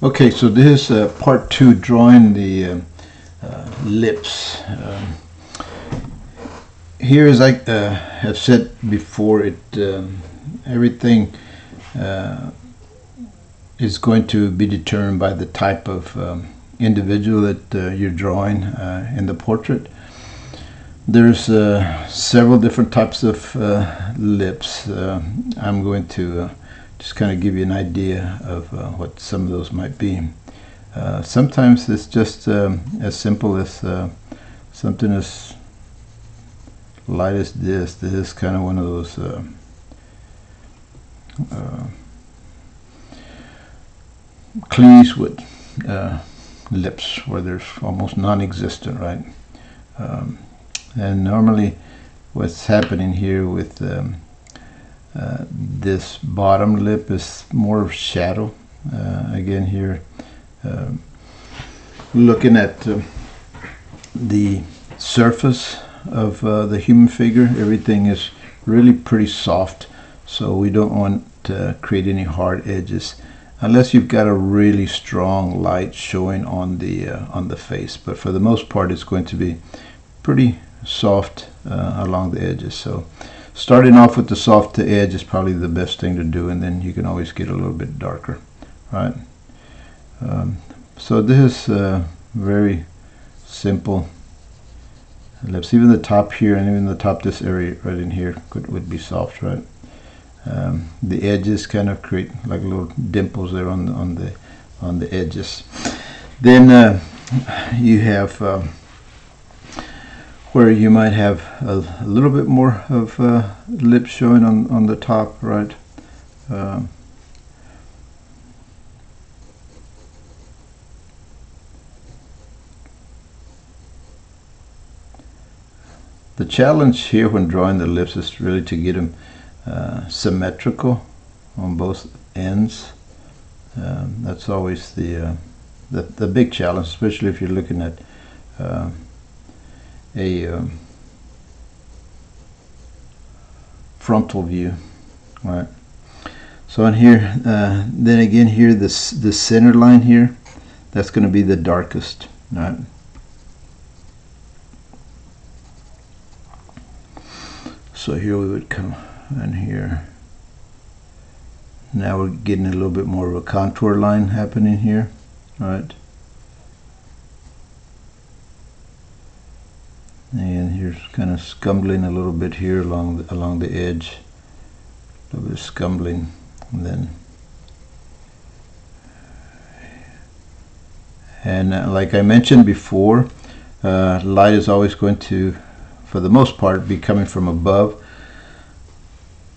Okay, so this is part 2, drawing the lips. Here, as I have said before, everything is going to be determined by the type of individual that you're drawing in the portrait. There's several different types of lips. I'm going to just kind of give you an idea of what some of those might be. Sometimes it's just as simple as something as light as this. This is kind of one of those Clint Eastwood lips where there's almost non-existent, right? And normally what's happening here with this bottom lip is more of shadow. Again here, looking at the surface of the human figure, everything is really pretty soft, so we don't want to create any hard edges unless you've got a really strong light showing on the face. But for the most part, it's going to be pretty soft along the edges. So starting off with the soft to edge is probably the best thing to do, and then you can always get a little bit darker, right? So this is very simple lips. Even the top here and even the top, this area right in here would be soft, right? The edges kind of create like little dimples there on the edges. Then you have where you might have a little bit more of lips showing on the top, right? The challenge here when drawing the lips is really to get them symmetrical on both ends. That's always the big challenge, especially if you're looking at a frontal view, right? So on here, then again here, the center line here, that's going to be the darkest, right? So here we would come in here. Now we're getting a little bit more of a contour line happening here, right? And here's kind of scumbling a little bit here along the edge, a little bit of scumbling, and then like I mentioned before, light is always going to, for the most part, be coming from above.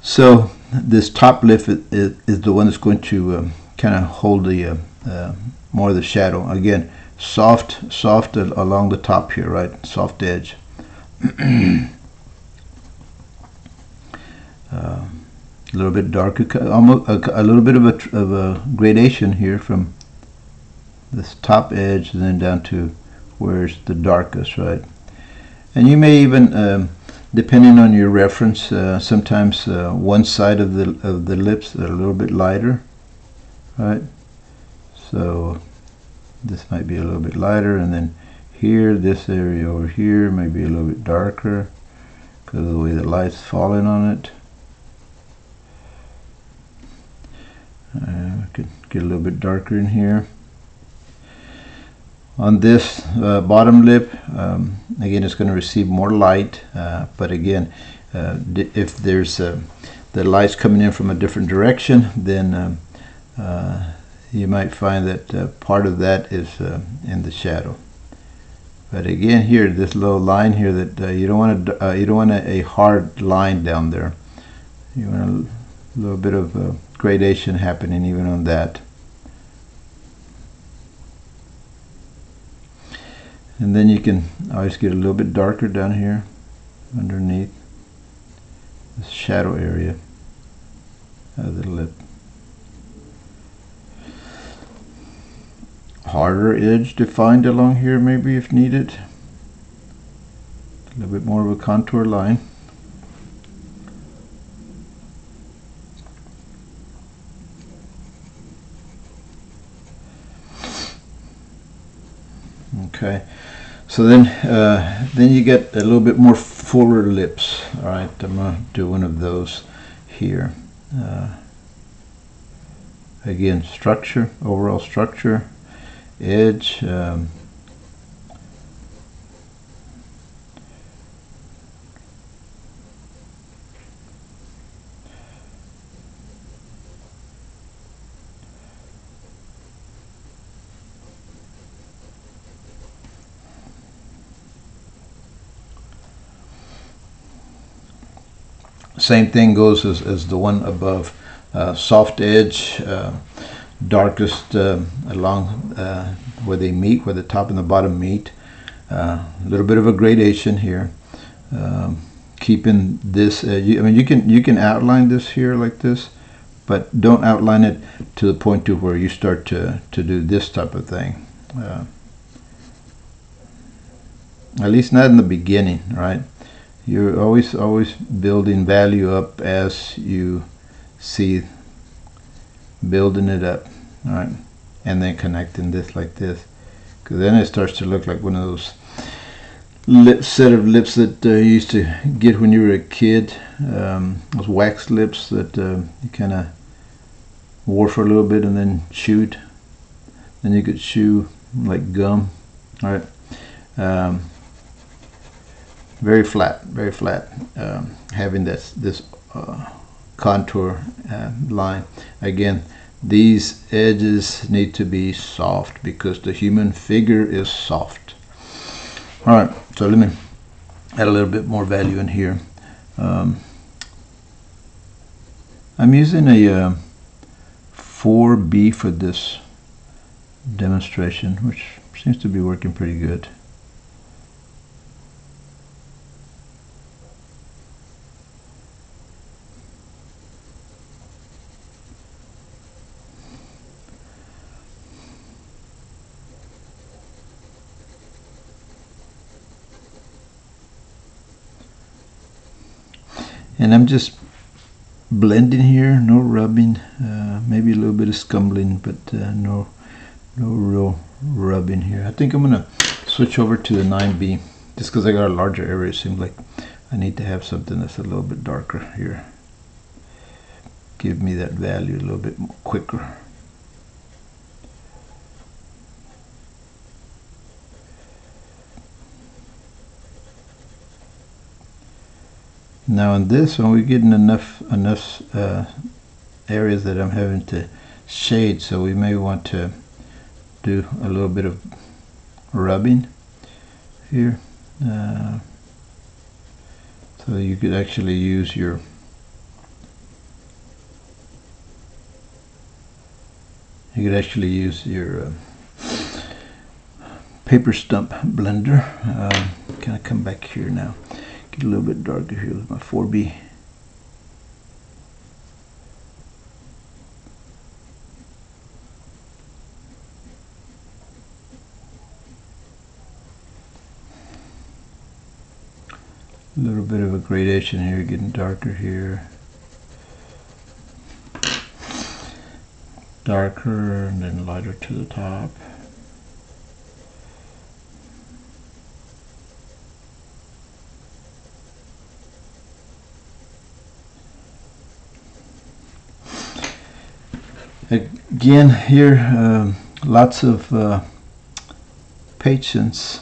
So this top lip is the one that's going to kind of hold the more of the shadow. Again, soft along the top here, right? Soft edge. A little bit darker, almost a little bit of a gradation here from this top edge and then down to where's the darkest, right? And you may even, depending on your reference, sometimes one side of the lips are a little bit lighter, right? So this might be a little bit lighter, and then here, this area over here may be a little bit darker because of the way the light's falling on it. We could get a little bit darker in here. On this bottom lip, again, it's going to receive more light, but again, if there's the light's coming in from a different direction, then you might find that part of that is in the shadow. But again, here, this little line here, that you don't want a hard line down there. You want a little bit of gradation happening even on that. And then you can always get a little bit darker down here underneath this shadow area of the lip. Harder edge defined along here maybe if needed. A little bit more of a contour line. Okay, so then you get a little bit more fuller lips. All right, I'm gonna do one of those here. Again, structure, overall structure, edge. Same thing goes as the one above. Soft edge, darkest along where they meet, where the top and the bottom meet. A little bit of a gradation here. Keeping this, I mean, you can outline this here like this, but don't outline it to the point to where you start to do this type of thing. At least not in the beginning, right? You're always building value up as you see building it up, all right? And then connecting this like this, because then it starts to look like one of those set of lips that you used to get when you were a kid. Those wax lips that you kind of wore for a little bit and then chewed. Then you could chew like gum, all right? Very flat, having this contour line. Again, these edges need to be soft because the human figure is soft. All right, so let me add a little bit more value in here. I'm using a 4B for this demonstration, which seems to be working pretty good. And I'm just blending here, no rubbing, maybe a little bit of scumbling, but no real rubbing here. I think I'm gonna switch over to the 9B just because I got a larger area. It seems like I need to have something that's a little bit darker here. Give me that value a little bit more quicker. Now in this one, we're getting enough areas that I'm having to shade, so we may want to do a little bit of rubbing here. So you could actually use your paper stump blender. Kind of come back here now. Get a little bit darker here with my 4B. A little bit of a gradation here, getting darker here. Darker and then lighter to the top. Again here, lots of patience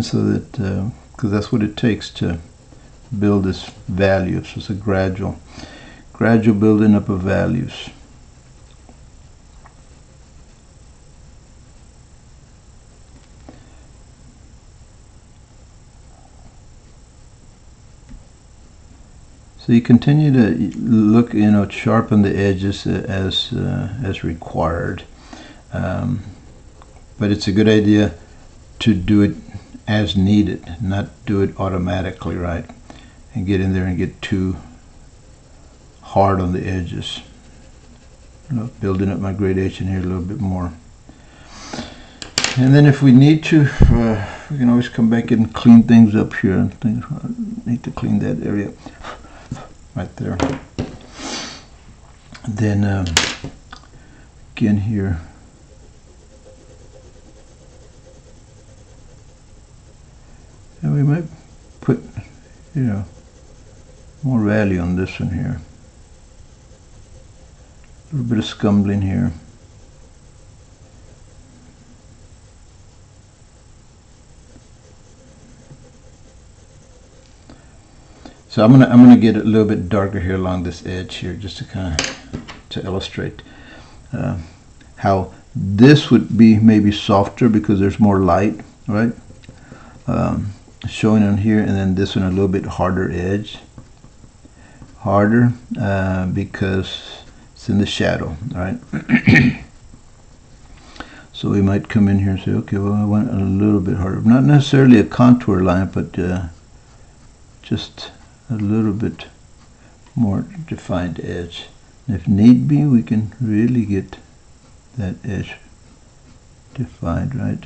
so that because that's what it takes to build this value. So it's a gradual building up of values. So you continue to look, sharpen the edges as required, but it's a good idea to do it as needed, not do it automatically, right? And get in there and get too hard on the edges. Building up my gradation here a little bit more. And then if we need to, we can always come back and clean things up here. I need to clean that area right there. Then again here, we might put, you know, more value on this one here. A little bit of scumbling here. So I'm gonna get a little bit darker here along this edge here, just to kind of to illustrate how this would be maybe softer because there's more light, right? Showing on here, and then this one a little bit harder edge, harder because it's in the shadow, right? So we might come in here and say, okay, well, I want a little bit harder, not necessarily a contour line, but just a little bit more defined edge. And if need be, we can really get that edge defined, right?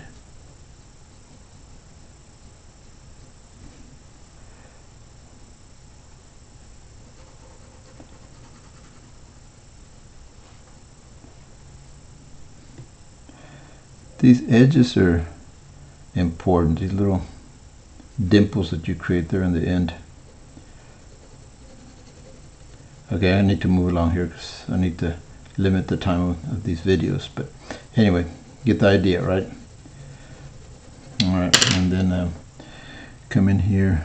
These edges are important, these little dimples that you create there in the end. Okay, I need to move along here because I need to limit the time of these videos. But anyway, get the idea, right? All right, and then come in here.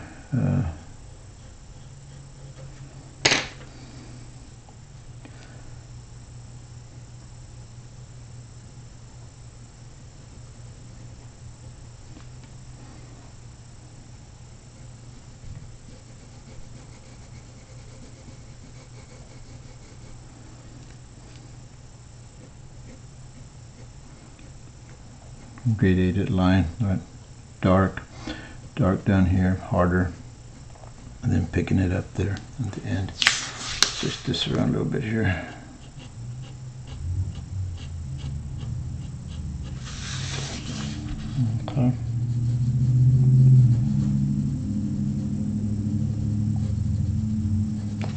Gradated line, right? Dark down here, harder, and then picking it up there at the end. Switch this around a little bit here. Okay.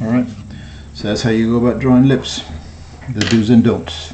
All right. So that's how you go about drawing lips. The do's and don'ts.